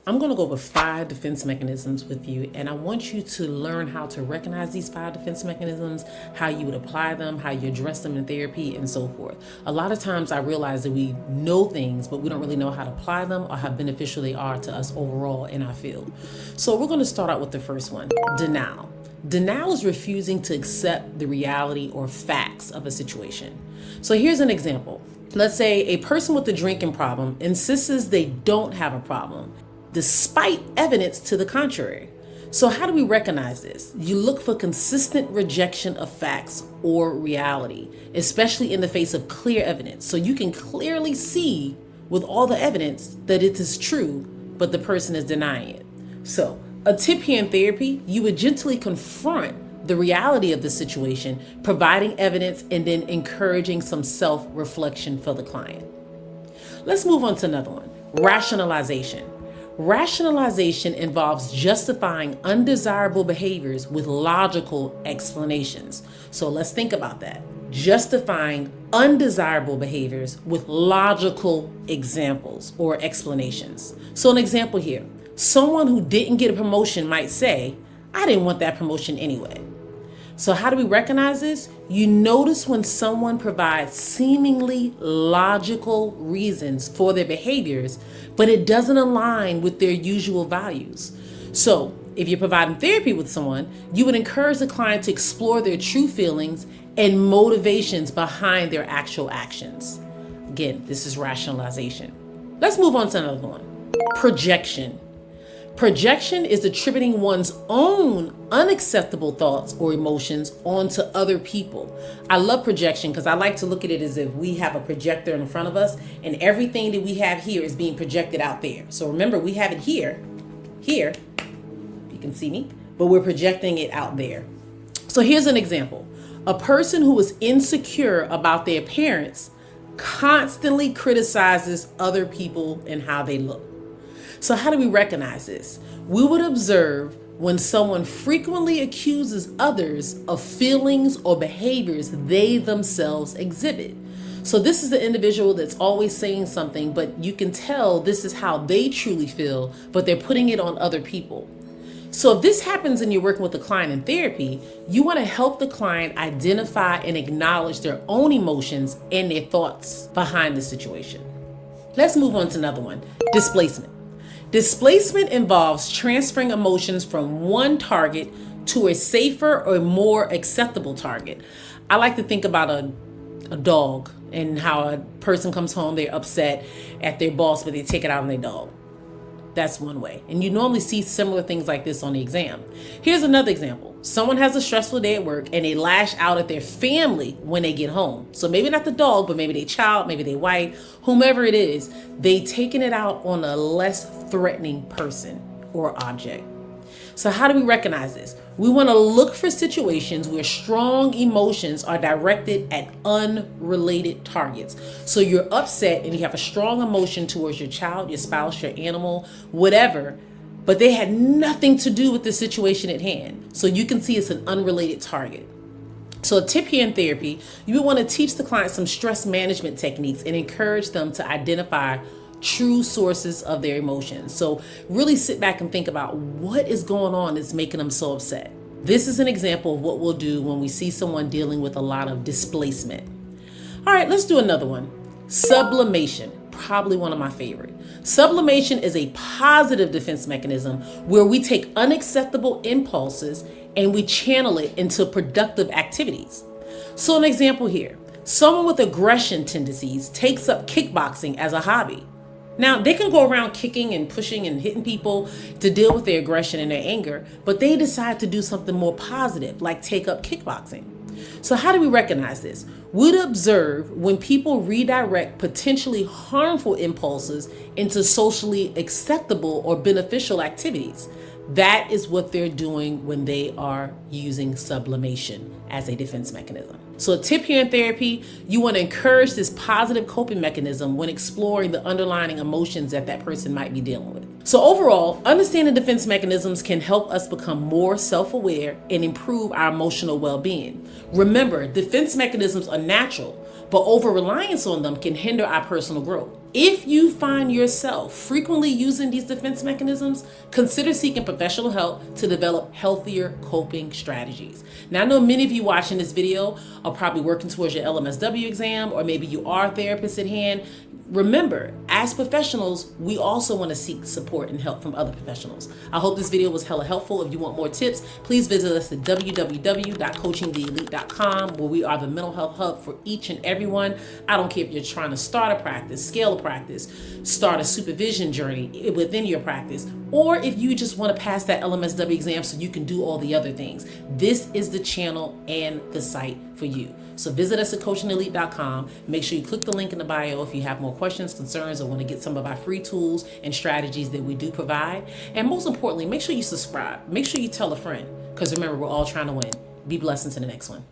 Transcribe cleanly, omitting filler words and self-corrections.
I'm going to go over 5 defense mechanisms with you, and I want you to learn how to recognize these 5 defense mechanisms, how you would apply them, how you address them in therapy, and so forth. A lot of times I realize that we know things, but we don't really know how to apply them or how beneficial they are to us overall in our field. So we're going to start out with the first one, denial. Denial is refusing to accept the reality or facts of a situation. So here's an example. Let's say a person with a drinking problem insists they don't have a problem, despite evidence to the contrary. So how do we recognize this? You look for consistent rejection of facts or reality, especially in the face of clear evidence. So you can clearly see with all the evidence that it is true, but the person is denying it. So a tip here in therapy, you would gently confront the reality of the situation, providing evidence and then encouraging some self-reflection for the client. Let's move on to another one, rationalization. Rationalization involves justifying undesirable behaviors with logical explanations. So let's think about that. Justifying undesirable behaviors with logical examples or explanations. So an example here, someone who didn't get a promotion might say, I didn't want that promotion anyway. So how do we recognize this? You notice when someone provides seemingly logical reasons for their behaviors, but it doesn't align with their usual values. So if you're providing therapy with someone, you would encourage the client to explore their true feelings and motivations behind their actual actions. Again, this is rationalization. Let's move on to another one, projection. Projection is attributing one's own unacceptable thoughts or emotions onto other people. I love projection because I like to look at it as if we have a projector in front of us and everything that we have here is being projected out there. So remember, we have it here, you can see me, but we're projecting it out there. So here's an example. A person who is insecure about their appearance constantly criticizes other people and how they look. So how do we recognize this? We would observe when someone frequently accuses others of feelings or behaviors they themselves exhibit. So this is the individual that's always saying something, but you can tell this is how they truly feel, but they're putting it on other people. So if this happens and you're working with a client in therapy, you want to help the client identify and acknowledge their own emotions and their thoughts behind the situation. Let's move on to another one, displacement. Displacement involves transferring emotions from one target to a safer or more acceptable target. I like to think about a dog and how a person comes home, they're upset at their boss, but they take it out on their dog. That's one way. And you normally see similar things like this on the exam. Here's another example. Someone has a stressful day at work and they lash out at their family when they get home. So maybe not the dog, but maybe their child, maybe their wife, whomever it is, they taking it out on a less threatening person or object. So how do we recognize this? We want to look for situations where strong emotions are directed at unrelated targets. So you're upset and you have a strong emotion towards your child, your spouse, your animal, whatever, but they had nothing to do with the situation at hand. So you can see it's an unrelated target. So a tip here in therapy, you would want to teach the client some stress management techniques and encourage them to identify true sources of their emotions. So really sit back and think about what is going on that's making them so upset. This is an example of what we'll do when we see someone dealing with a lot of displacement. All right, let's do another one. Sublimation, probably one of my favorite. Sublimation is a positive defense mechanism where we take unacceptable impulses and we channel it into productive activities. So an example here, someone with aggression tendencies takes up kickboxing as a hobby. Now, they can go around kicking and pushing and hitting people to deal with their aggression and their anger, but they decide to do something more positive, like take up kickboxing. So how do we recognize this? We'd observe when people redirect potentially harmful impulses into socially acceptable or beneficial activities. That is what they're doing when they are using sublimation as a defense mechanism. So a tip here in therapy, you want to encourage this positive coping mechanism when exploring the underlying emotions that that person might be dealing with. So overall, understanding defense mechanisms can help us become more self-aware and improve our emotional well-being. Remember, defense mechanisms are natural, but over-reliance on them can hinder our personal growth. If you find yourself frequently using these defense mechanisms, consider seeking professional help to develop healthier coping strategies. Now, I know many of you watching this video are probably working towards your LMSW exam, or maybe you are a therapist at hand. Remember, as professionals, we also want to seek support and help from other professionals. I hope this video was hella helpful. If you want more tips, please visit us at www.coachingtheelite.com, where we are the mental health hub for each and everyone. I don't care if you're trying to start a practice, scale a practice, start a supervision journey within your practice, or if you just want to pass that LMSW exam so you can do all the other things. This is the channel and the site for you. So visit us at coachingtheelite.com. Make sure you click the link in the bio if you have more questions, concerns, or want to get some of our free tools and strategies that we do provide. And most importantly, make sure you subscribe. Make sure you tell a friend, because remember, we're all trying to win. Be blessed until the next one.